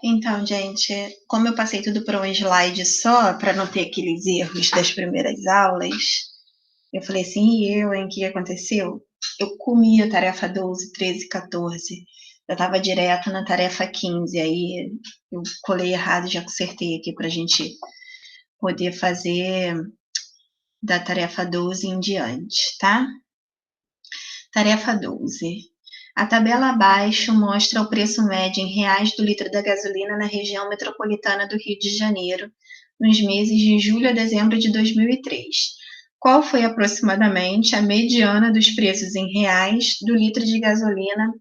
Então, gente, como eu passei tudo por um slide só, para não ter aqueles erros das primeiras aulas, eu falei assim, e eu, hein, o que aconteceu? Eu comi a tarefa 12, 13, 14. Eu estava direto na tarefa 15, aí eu colei errado, já consertei aqui para a gente poder fazer da tarefa 12 em diante, tá? Tarefa 12. A tabela abaixo mostra o preço médio em reais do litro da gasolina na região metropolitana do Rio de Janeiro, nos meses de julho a dezembro de 2003. Qual foi aproximadamente a mediana dos preços em reais do litro de gasolina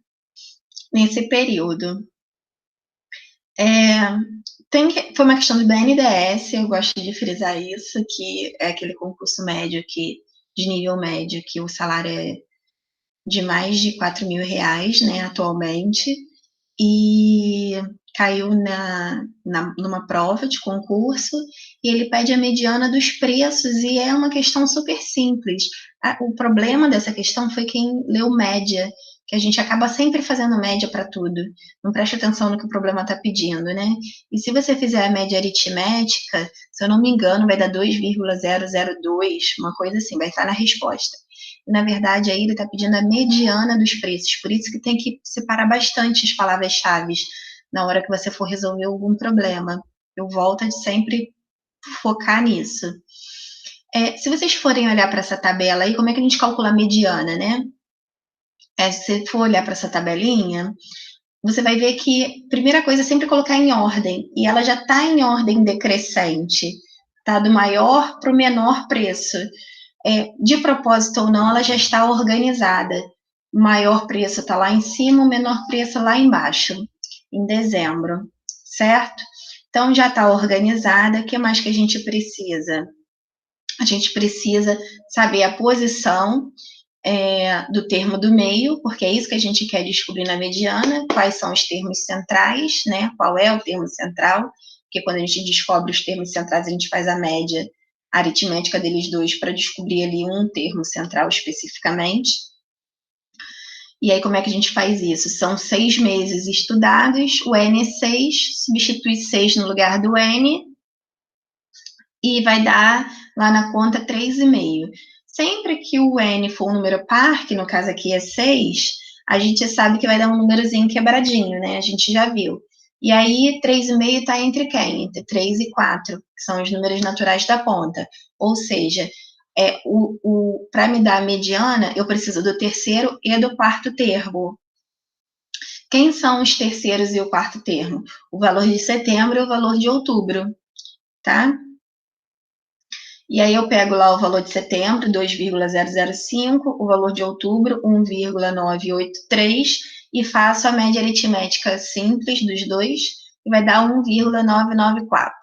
nesse período? Foi uma questão do BNDES, eu gosto de frisar isso, que é aquele concurso médio de nível médio, que o salário é de mais de R$ 4.000, né, atualmente, e caiu numa prova de concurso, e ele pede a mediana dos preços, e é uma questão super simples. O problema dessa questão foi quem leu média, que a gente acaba sempre fazendo média para tudo, não presta atenção no que o problema está pedindo, né? E se você fizer a média aritmética, se eu não me engano, vai dar 2,002, uma coisa assim, vai estar na resposta. Na verdade, aí ele está pedindo a mediana dos preços, por isso que tem que separar bastante as palavras-chave na hora que você for resolver algum problema. Eu volto a sempre focar nisso. Se vocês forem olhar para essa tabela aí, como é que a gente calcula a mediana, né? Se você for olhar para essa tabelinha, você vai ver que a primeira coisa é sempre colocar em ordem, e ela já está em ordem decrescente, tá? Do maior para o menor preço. De propósito ou não, ela já está organizada. O maior preço está lá em cima, o menor preço lá embaixo, em dezembro, certo? Então, já está organizada. O que mais que a gente precisa? A gente precisa saber a posição do termo do meio, porque é isso que a gente quer descobrir na mediana, quais são os termos centrais, né? Qual é o termo central, porque quando a gente descobre os termos centrais, a gente faz a média aritmética deles dois para descobrir ali um termo central especificamente. E aí, como é que a gente faz isso? São 6 meses estudados, o N6, substitui 6 no lugar do N, e vai dar lá na conta 3,5. Sempre que o N for um número par, que no caso aqui é 6, a gente sabe que vai dar um númerozinho quebradinho, né? A gente já viu. E aí, 3,5 está entre quem? Entre 3 e 4, que são os números naturais da ponta. Ou seja, para me dar a mediana, eu preciso do terceiro e do quarto termo. Quem são os terceiros e o quarto termo? O valor de setembro e o valor de outubro, tá? E aí eu pego lá o valor de setembro, 2,005, o valor de outubro, 1,983, e faço a média aritmética simples dos dois, e vai dar 1,994.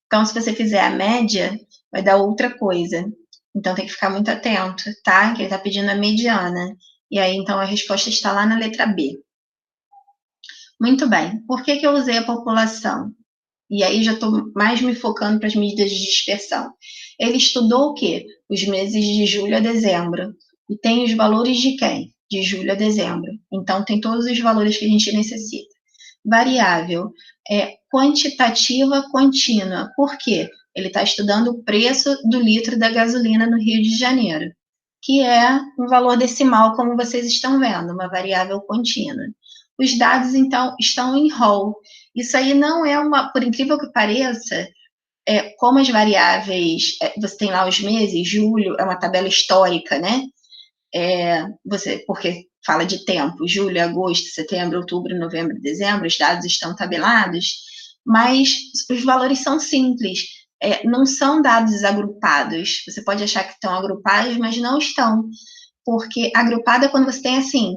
Então, se você fizer a média, vai dar outra coisa. Então, tem que ficar muito atento, tá? Que ele está pedindo a mediana. E aí, então, a resposta está lá na letra B. Muito bem. Por que eu usei a população? E aí já estou mais me focando para as medidas de dispersão. Ele estudou o quê? Os meses de julho a dezembro. E tem os valores de quem? De julho a dezembro. Então, tem todos os valores que a gente necessita. Variável quantitativa contínua. Por quê? Ele está estudando o preço do litro da gasolina no Rio de Janeiro, que é um valor decimal, como vocês estão vendo, uma variável contínua. Os dados, então, estão em row. Isso aí não é por incrível que pareça, como as variáveis, você tem lá os meses, julho, é uma tabela histórica, né? Porque fala de tempo, julho, agosto, setembro, outubro, novembro, dezembro, os dados estão tabelados, mas os valores são simples, não são dados agrupados. Você pode achar que estão agrupados, mas não estão, porque agrupado é quando você tem assim,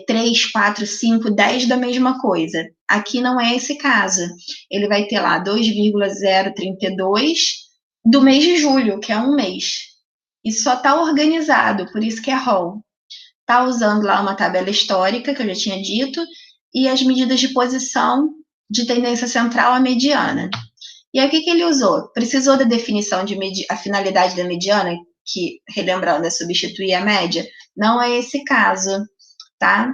3, 4, 5, 10 da mesma coisa. Aqui não é esse caso. Ele vai ter lá 2,032 do mês de julho, que é um mês. E só está organizado, por isso que é row. Está usando lá uma tabela histórica, que eu já tinha dito, e as medidas de posição de tendência central à mediana. E aí, o que ele usou? Precisou da definição de a finalidade da mediana, que, relembrando, é substituir a média? Não é esse caso, tá?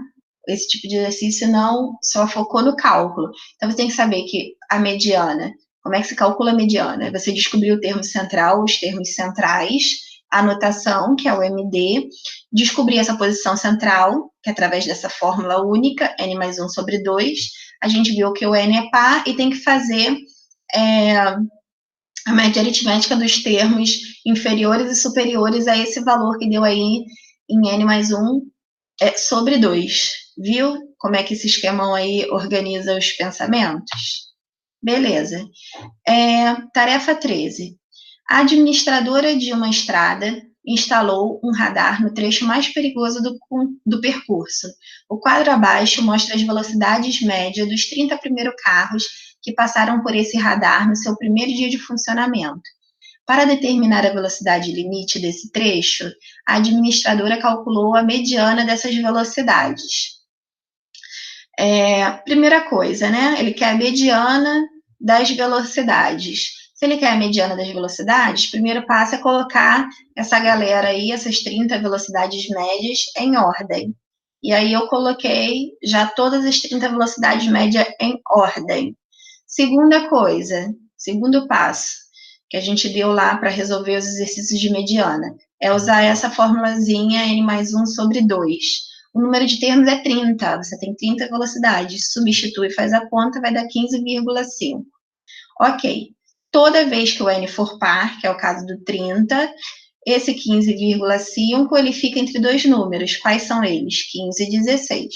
esse tipo de exercício não só focou no cálculo. Então, você tem que saber que a mediana, como é que se calcula a mediana? Você descobriu o termo central, os termos centrais, a notação, que é o MD, descobrir essa posição central, que é através dessa fórmula única, n mais 1 sobre 2, a gente viu que o n é par e tem que fazer a média aritmética dos termos inferiores e superiores a esse valor que deu aí em n mais 1 sobre 2. Viu como é que esse esquemão aí organiza os pensamentos? Beleza. Tarefa 13. A administradora de uma estrada instalou um radar no trecho mais perigoso do percurso. O quadro abaixo mostra as velocidades médias dos 30 primeiros carros que passaram por esse radar no seu primeiro dia de funcionamento. Para determinar a velocidade limite desse trecho, a administradora calculou a mediana dessas velocidades. Primeira coisa, né? Ele quer a mediana das velocidades. Se ele quer a mediana das velocidades, o primeiro passo é colocar essa galera aí, essas 30 velocidades médias, em ordem. E aí eu coloquei já todas as 30 velocidades médias em ordem. Segunda coisa, segundo passo, que a gente deu lá para resolver os exercícios de mediana, é usar essa formulazinha n mais 1 sobre 2. O número de termos é 30, você tem 30 velocidades, substitui, faz a conta, vai dar 15,5. Ok, toda vez que o n for par, que é o caso do 30, esse 15,5 ele fica entre dois números. Quais são eles? 15 e 16.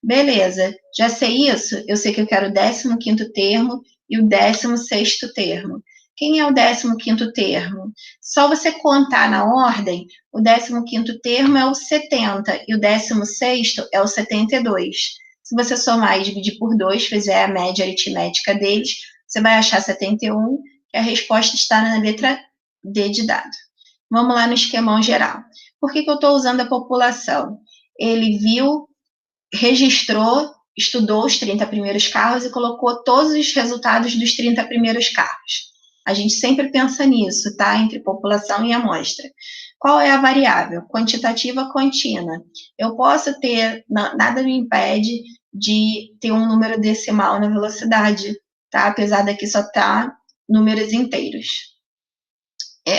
Beleza, já sei isso? Eu sei que eu quero o 15º termo e o 16º termo. Quem é o 15º termo? Só você contar na ordem, o 15º termo é o 70 e o 16º é o 72. Se você somar e dividir por 2, fizer a média aritmética deles, você vai achar 71, e a resposta está na letra D de dado. Vamos lá no esquemão geral. Por que eu estou usando a população? Ele viu, registrou, estudou os 30 primeiros carros e colocou todos os resultados dos 30 primeiros carros. A gente sempre pensa nisso, tá? Entre população e amostra. Qual é a variável? Quantitativa contínua. Eu posso ter, nada me impede de ter um número decimal na velocidade, tá? Apesar daqui só tá números inteiros.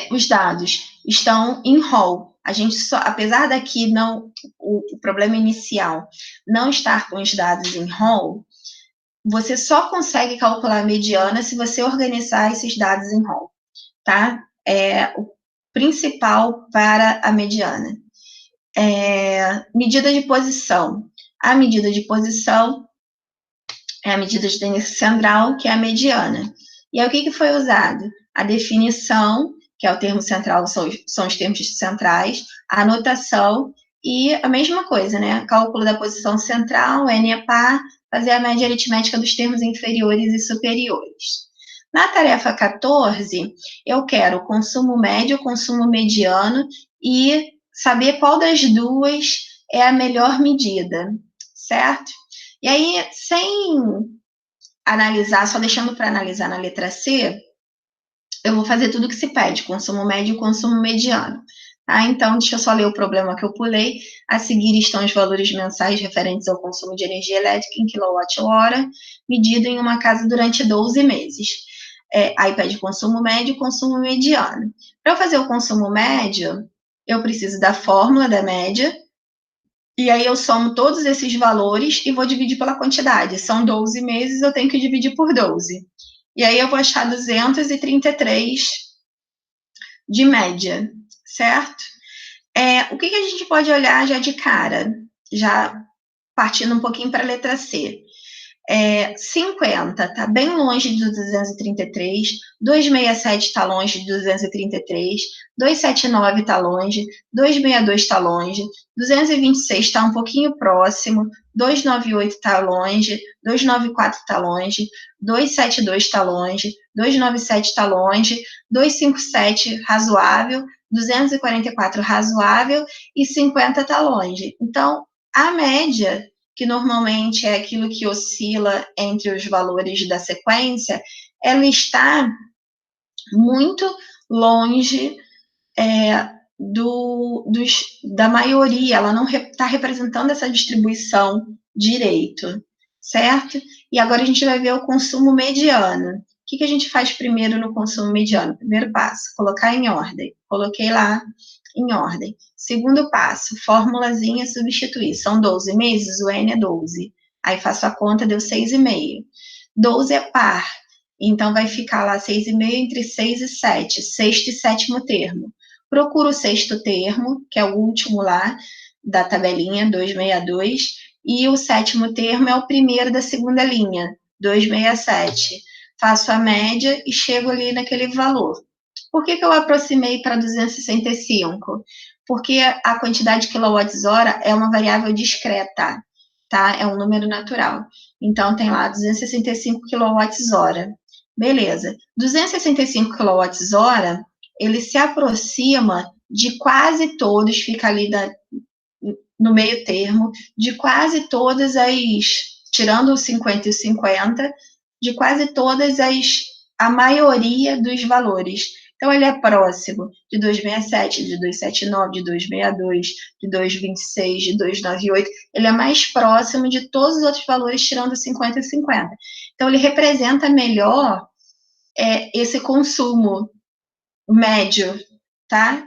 Os dados estão em RAW. A gente só, apesar daqui não, o problema inicial não estar com os dados em RAW, você só consegue calcular a mediana se você organizar esses dados em RAW, tá? É o principal para a mediana. Medida de posição. A medida de posição é a medida de tendência central, que é a mediana. E aí, o que foi usado? A definição, que é o termo central, são os termos centrais, a anotação e a mesma coisa, né? Cálculo da posição central, N é par, fazer a média aritmética dos termos inferiores e superiores. Na tarefa 14, eu quero o consumo médio, o consumo mediano e saber qual das duas é a melhor medida, certo? E aí, sem analisar, só deixando para analisar na letra C, eu vou fazer tudo que se pede, consumo médio e consumo mediano. Tá? Então, deixa eu só ler o problema que eu pulei. A seguir estão os valores mensais referentes ao consumo de energia elétrica em quilowatt-hora, medido em uma casa durante 12 meses. Aí pede consumo médio e consumo mediano. Para eu fazer o consumo médio, eu preciso da fórmula da média, e aí eu somo todos esses valores e vou dividir pela quantidade. São 12 meses, eu tenho que dividir por 12. E aí eu vou achar 233 de média, certo? O que a gente pode olhar já de cara? Já partindo um pouquinho para a letra C. 50 está bem longe de 233, 267 está longe de 233, 279 está longe, 262 está longe, 226 está um pouquinho próximo, 298 está longe, 294 está longe, 272 está longe, 297 está longe, 257 razoável, 244 razoável e 50 está longe. Então, a média, que normalmente é aquilo que oscila entre os valores da sequência, ela está muito longe da maioria, ela não está representando essa distribuição direito, certo? E agora a gente vai ver o consumo mediano. O que a gente faz primeiro no consumo mediano? Primeiro passo, colocar em ordem. Coloquei lá em ordem. Segundo passo, formulazinha substituir. São 12 meses, o N é 12. Aí faço a conta, deu 6,5. 12 é par, então vai ficar lá 6,5 entre 6 e 7, sexto e sétimo termo. Procuro o sexto termo, que é o último lá da tabelinha, 262, e o sétimo termo é o primeiro da segunda linha, 267. Faço a média e chego ali naquele valor. Por que eu aproximei para 265? Porque a quantidade de quilowatts-hora é uma variável discreta, tá? É um número natural. Então, tem lá 265 kWh. Beleza. 265 kWh, ele se aproxima de quase todos, fica ali no meio termo, de quase todas as, tirando os 50 e os 50, de quase todas a maioria dos valores. Então, ele é próximo de 267, de 279, de 262, de 226, de 298. Ele é mais próximo de todos os outros valores, tirando 50 e 50. Então, ele representa melhor esse consumo médio, tá?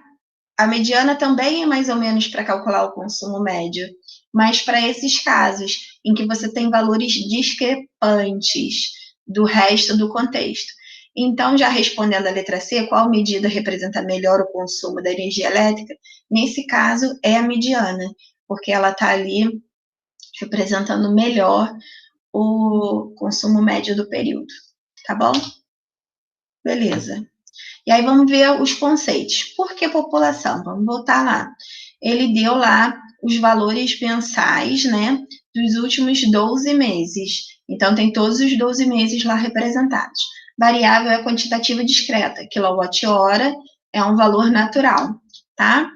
A mediana também é mais ou menos para calcular o consumo médio, mas para esses casos em que você tem valores discrepantes do resto do contexto. Então, já respondendo a letra C, qual medida representa melhor o consumo da energia elétrica? Nesse caso, é a mediana, porque ela está ali representando melhor o consumo médio do período, tá bom? Beleza. E aí vamos ver os conceitos. Por que população? Vamos voltar lá. Ele deu lá os valores mensais, né, dos últimos 12 meses. Então, tem todos os 12 meses lá representados. Variável é quantitativa discreta. Quilowatt-hora é um valor natural, tá?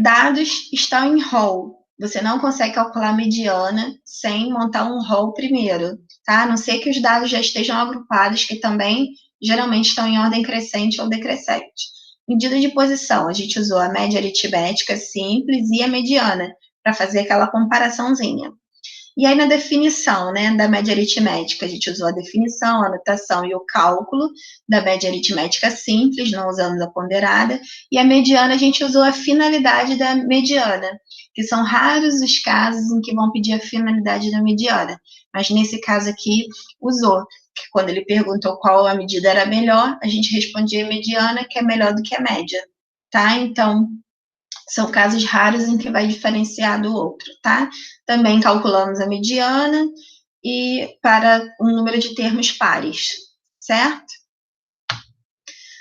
Dados estão em rol. Você não consegue calcular a mediana sem montar um rol primeiro, tá? A não ser que os dados já estejam agrupados, que também geralmente estão em ordem crescente ou decrescente. Medida de posição, a gente usou a média aritmética simples e a mediana, para fazer aquela comparaçãozinha. E aí, na definição, né, da média aritmética, a gente usou a definição, a anotação e o cálculo da média aritmética simples, não usamos a ponderada, e a mediana a gente usou a finalidade da mediana, que são raros os casos em que vão pedir a finalidade da mediana, mas nesse caso aqui usou. Quando ele perguntou qual a medida era melhor, a gente respondia a mediana, que é melhor do que a média, tá? Então, são casos raros em que vai diferenciar do outro, tá? Também calculamos a mediana e para um número de termos pares, certo?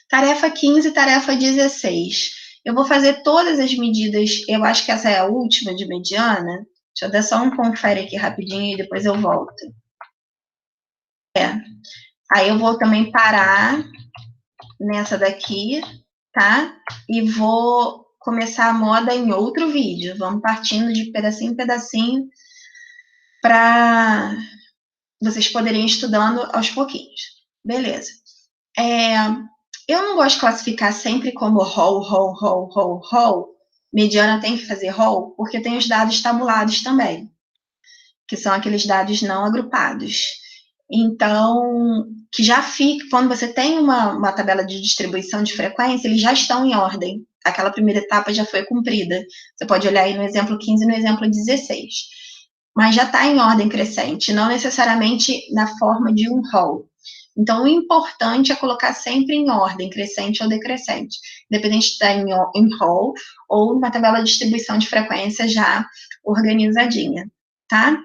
Tarefa 15 e tarefa 16. Eu vou fazer todas as medidas, eu acho que essa é a última de mediana. Deixa eu dar só um confere aqui rapidinho e depois eu volto. Aí eu vou também parar nessa daqui, tá? E vou começar a moda em outro vídeo. Vamos partindo de pedacinho em pedacinho para vocês poderem ir estudando aos pouquinhos. Beleza. Eu não gosto de classificar sempre como rol. Mediana tem que fazer rol, porque tem os dados tabulados também, que são aqueles dados não agrupados. Então, que já fica, quando você tem uma tabela de distribuição de frequência, eles já estão em ordem. Aquela primeira etapa já foi cumprida. Você pode olhar aí no exemplo 15 e no exemplo 16. Mas já está em ordem crescente, não necessariamente na forma de um rol. Então, o importante é colocar sempre em ordem, crescente ou decrescente, independente de estar em rol ou numa tabela de distribuição de frequência já organizadinha, tá?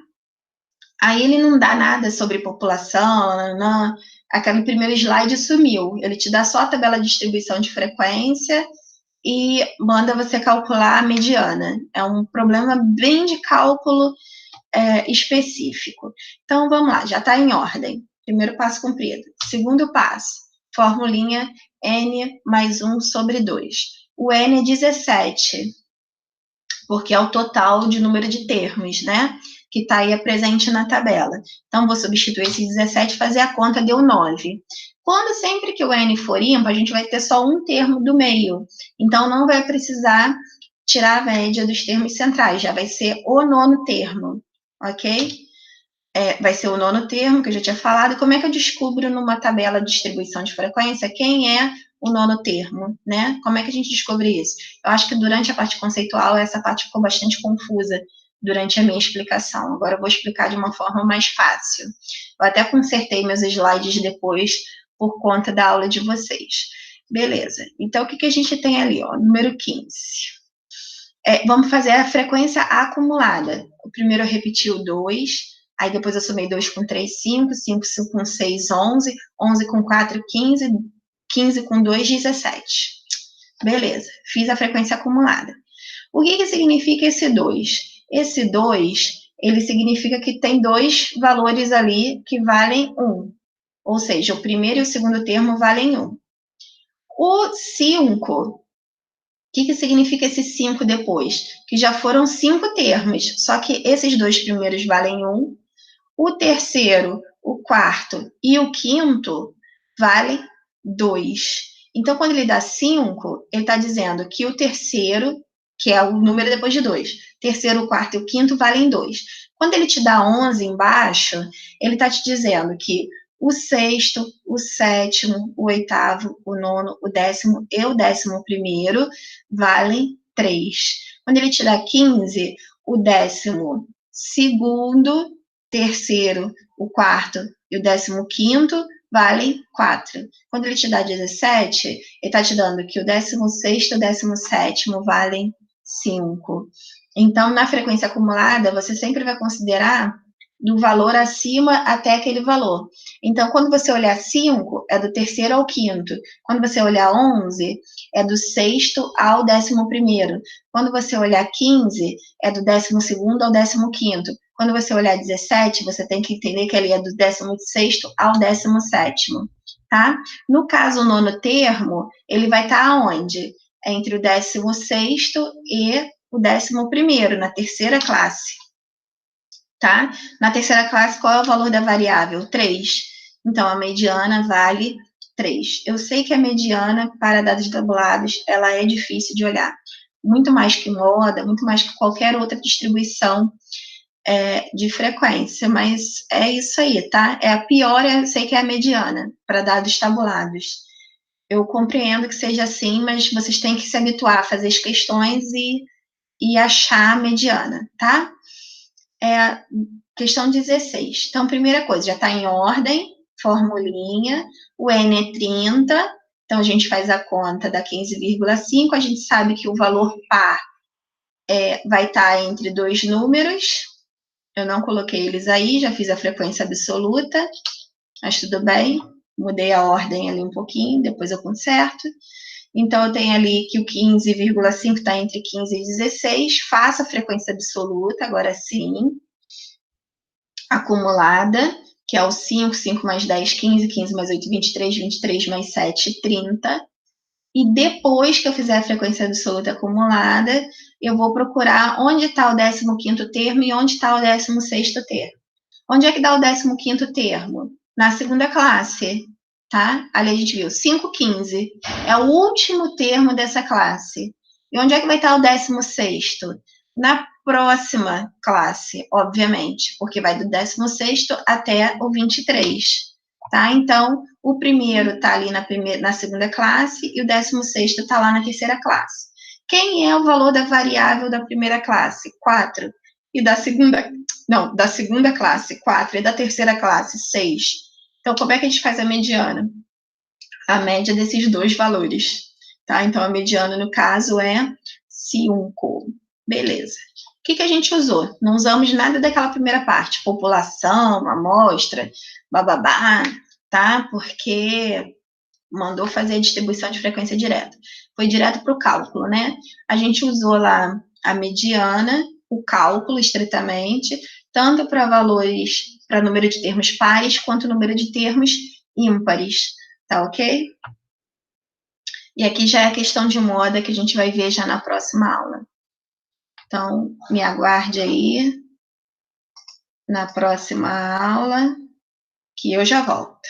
Aí ele não dá nada sobre população, não. Aquele primeiro slide sumiu. Ele te dá só a tabela de distribuição de frequência e manda você calcular a mediana. É um problema bem de cálculo específico. Então, vamos lá, já está em ordem. Primeiro passo cumprido. Segundo passo, formulinha N mais 1 sobre 2. O N é 17, porque é o total de número de termos, né? Que está aí presente na tabela. Então, vou substituir esse 17 e fazer a conta, deu 9. Sempre que o N for ímpar, a gente vai ter só um termo do meio. Então, não vai precisar tirar a média dos termos centrais, já vai ser o nono termo, ok? Vai ser o nono termo, que eu já tinha falado. Como é que eu descubro numa tabela de distribuição de frequência quem é o nono termo, né? Como é que a gente descobre isso? Eu acho que durante a parte conceitual, essa parte ficou bastante confusa durante a minha explicação. Agora eu vou explicar de uma forma mais fácil. Eu até consertei meus slides depois por conta da aula de vocês. Beleza. Então, o que a gente tem ali? Ó, número 15. Vamos fazer a frequência acumulada. O primeiro eu repeti o 2, aí depois eu somei 2 com 3, 5, 5 com 6, 11, 11 com 4, 15, 15 com 2, 17. Beleza, fiz a frequência acumulada. O que significa esse 2? Esse 2, ele significa que tem dois valores ali que valem 1. Ou seja, o primeiro e o segundo termo valem 1. O 5, o que significa esse 5 depois? Que já foram 5 termos, só que esses dois primeiros valem 1, o terceiro, o quarto e o quinto valem 2. Então, quando ele dá 5, ele está dizendo que o terceiro, que é o número depois de 2, terceiro, o quarto e o quinto valem 2. Quando ele te dá 11 embaixo, ele está te dizendo que o sexto, o sétimo, o oitavo, o nono, o décimo e o 11º valem 3. Quando ele te dá 15, o 12º, terceiro, o quarto e o 15º valem 4. Quando ele te dá 17, ele está te dando que o 16º e o 17º valem 5. Então, na frequência acumulada, você sempre vai considerar do valor acima até aquele valor. Então, quando você olhar 5, é do terceiro ao quinto. Quando você olhar 11, é do sexto ao 11º. Quando você olhar 15, é do 12º ao 15º. Quando você olhar 17, você tem que entender que ele é do 16º ao 17º, tá? No caso, o nono termo, ele vai estar aonde? Entre o 16º e o 11º, na terceira classe, tá? Na terceira classe, qual é o valor da variável? 3. Então, a mediana vale 3. Eu sei que a mediana, para dados tabulados, ela é difícil de olhar. Muito mais que moda, muito mais que qualquer outra distribuição de frequência, mas é isso aí, tá? A pior, eu sei que é a mediana, para dados tabulados. Eu compreendo que seja assim, mas vocês têm que se habituar a fazer as questões e achar a mediana, tá? Questão 16. Então, primeira coisa, já está em ordem, formulinha, o N é 30, então a gente faz a conta da 15,5, a gente sabe que o valor par vai estar entre dois números, eu não coloquei eles aí, já fiz a frequência absoluta, mas tudo bem, mudei a ordem ali um pouquinho, depois eu conserto. Então, eu tenho ali que o 15,5 está entre 15 e 16, faço a frequência absoluta, agora sim, acumulada, que é o 5, 5 mais 10, 15, 15 mais 8, 23, 23 mais 7, 30. E depois que eu fizer a frequência absoluta acumulada, eu vou procurar onde está o 15º termo e onde está o 16º termo. Onde é que dá o 15º termo? Na segunda classe, tá? Ali a gente viu 5, 15. É o último termo dessa classe. E onde é que vai estar o 16º? Na próxima classe, obviamente, porque vai do 16º até o 23, tá? Então, o primeiro está ali na segunda classe e o 16º está lá na terceira classe. Quem é o valor da variável da primeira classe? 4. E da segunda classe, 4. E da terceira classe, 6. Então, como é que a gente faz a mediana? A média desses dois valores, tá? Então, a mediana, no caso, é 5. Beleza. O que a gente usou? Não usamos nada daquela primeira parte, população, amostra, bababá, tá? Porque mandou fazer a distribuição de frequência direta. Foi direto para o cálculo, né? A gente usou lá a mediana, o cálculo, estritamente, tanto para valores, para número de termos pares, quanto número de termos ímpares, tá ok? E aqui já é a questão de moda que a gente vai ver já na próxima aula. Então, me aguarde aí na próxima aula, que eu já volto.